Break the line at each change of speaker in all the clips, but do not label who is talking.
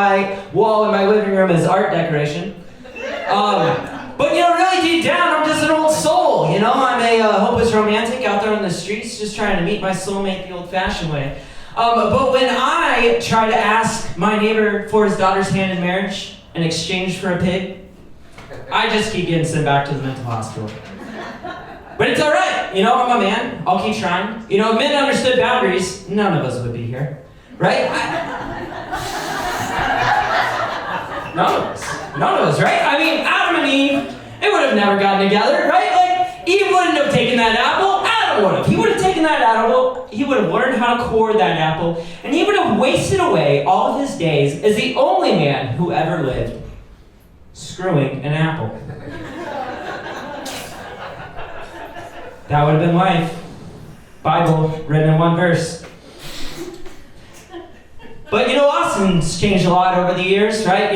my wall in my living room as art decoration. But really deep down, I'm just an old soul. I'm a hopeless romantic out there on the streets, just trying to meet my soulmate the old-fashioned way. But when I try to ask my neighbor for his daughter's hand in marriage in exchange for a pig, I just keep getting sent back to the mental hospital. But it's all right. I'm a man. I'll keep trying. If men understood boundaries, none of us would be here, right? None of us, right? I mean, Adam and Eve, they would have never gotten together, right? Like, Eve wouldn't have taken that apple. Adam would have. He would have taken that apple. He would have learned how to core that apple, and he would have wasted away all of his days as the only man who ever lived screwing an apple. That would have been life. Bible written in one verse. But Austin's changed a lot over the years, right?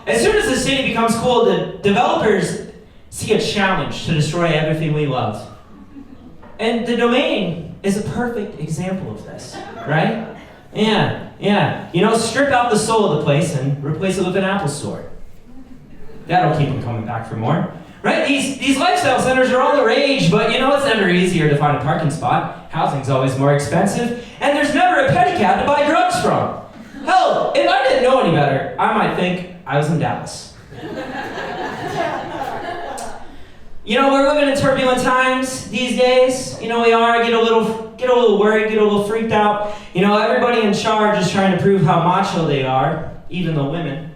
As soon as the city becomes cool, the developers see a challenge to destroy everything we love. And the Domain is a perfect example of this, right? Yeah. Strip out the soul of the place and replace it with an Apple store. That'll keep them coming back for more. Right? These lifestyle centers are all the rage, but it's never easier to find a parking spot. Housing's always more expensive, and there's never a pedicab to buy drugs from. Hell, if I didn't know any better, I might think I was in Dallas. We're living in turbulent times these days. We are. Get a little worried, get a little freaked out. Everybody in charge is trying to prove how macho they are, even the women.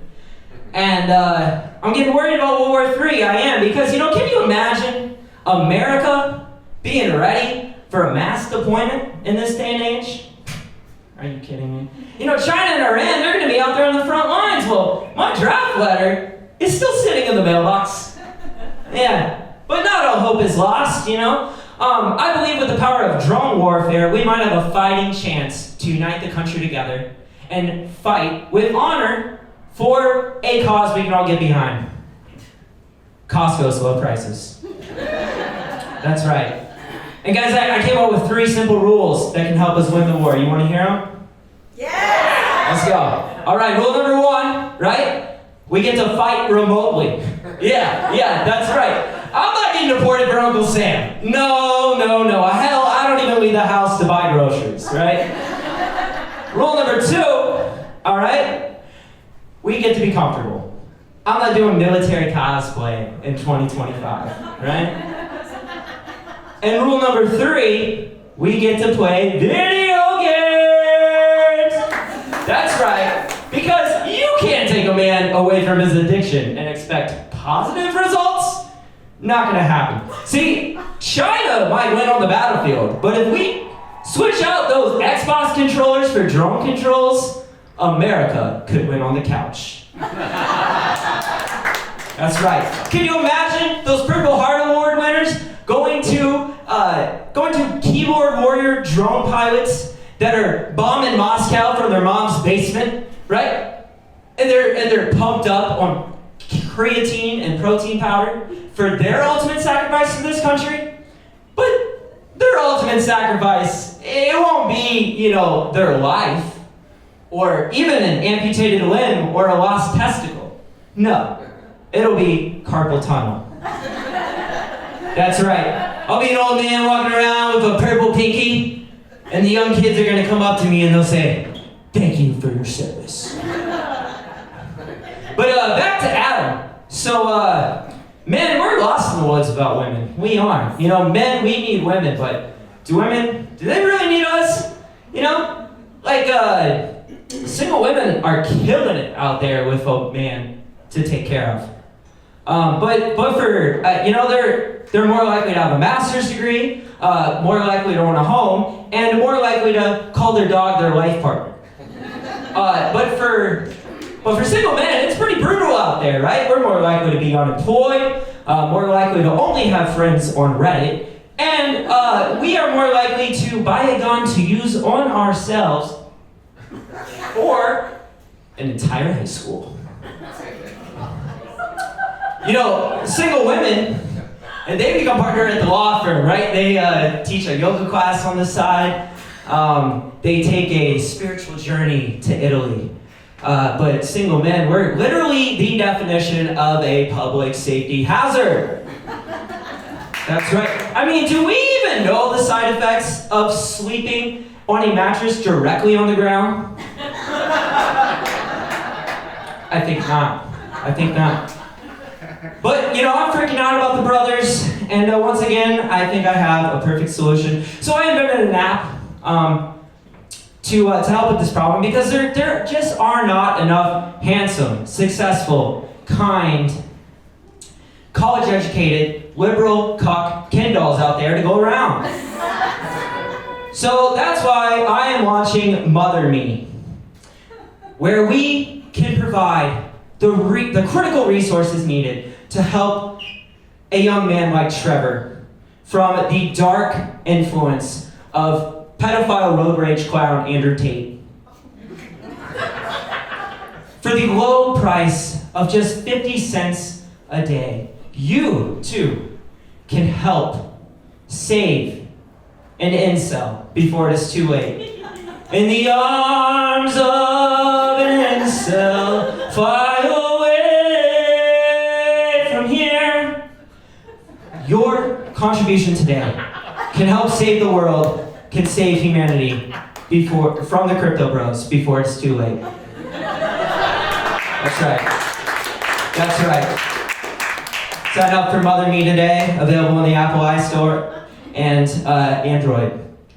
And I'm getting worried about World War III. I am, because can you imagine America being ready for a mass deployment in this day and age? Are you kidding me? China and Iran, they're going to be out there on the front lines. Well, my draft letter is still sitting in the mailbox. Yeah, but not all hope is lost, I believe with the power of drone warfare, we might have a fighting chance to unite the country together and fight with honor for a cause we can all get behind. Costco's low prices. That's right. And guys, I came up with 3 simple rules that can help us win the war. You want to hear them?
Yeah!
Let's go. All right, rule number 1, right? We get to fight remotely. Yeah, that's right. I'm not getting deported for Uncle Sam. No. Hell, I don't even leave the house to buy groceries, right? Rule number 2, all right? We get to be comfortable. I'm not doing military cosplay in 2025, right? And rule number 3, we get to play video games! That's right, because you can't take a man away from his addiction and expect positive results. Not gonna happen. See, China might win on the battlefield, but if we switch out those Xbox controllers for drone controls, America could win on the couch. That's right. Can you imagine those Purple Heart Award winners going to keyboard warrior drone pilots that are bombing Moscow from their mom's basement, right? And they're pumped up on creatine and protein powder for their ultimate sacrifice to this country? But their ultimate sacrifice, it won't be, their life, or even an amputated limb or a lost testicle. No, it'll be carpal tunnel. That's right. I'll be an old man walking around with a purple pinky, and the young kids are going to come up to me and they'll say, "Thank you for your service." But back to Adam. So, men, we're lost in the woods about women. We are. Men, we need women, but do they really need us? Single women are killing it out there with a man to take care of. But for, they're more likely to have a master's degree, more likely to own a home, and more likely to call their dog their life partner. But for single men, it's pretty brutal out there, right? We're more likely to be unemployed, more likely to only have friends on Reddit, and we are more likely to buy a gun to use on ourselves or an entire high school. Single women, and they become partner at the law firm, right? They teach a yoga class on the side. They take a spiritual journey to Italy. But single men, we're literally the definition of a public safety hazard. That's right. I mean, do we even know the side effects of sleeping on a mattress directly on the ground? I think not. I think not. But, I'm freaking out about the brothers, and once again, I think I have a perfect solution. So I invented an app to help with this problem, because there just are not enough handsome, successful, kind, college-educated, liberal, cuck Ken dolls out there to go around. So that's why I am launching Mother Me, where we can provide the critical resources needed to help a young man like Trevor from the dark influence of pedophile road rage clown Andrew Tate. For the low price of just 50 cents a day, you, too, can help save an incel before it is too late. In the arms of an incel, fly away from here. Your contribution today can help save the world, can save humanity from the crypto bros before it's too late. That's right. That's right. Sign up for Mother Me today, available in the Apple iStore and Android.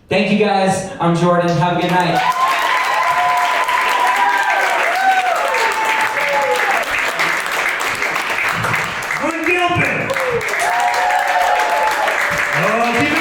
Thank you guys. I'm Jordan. Have a good night.
Gilpin! Oh,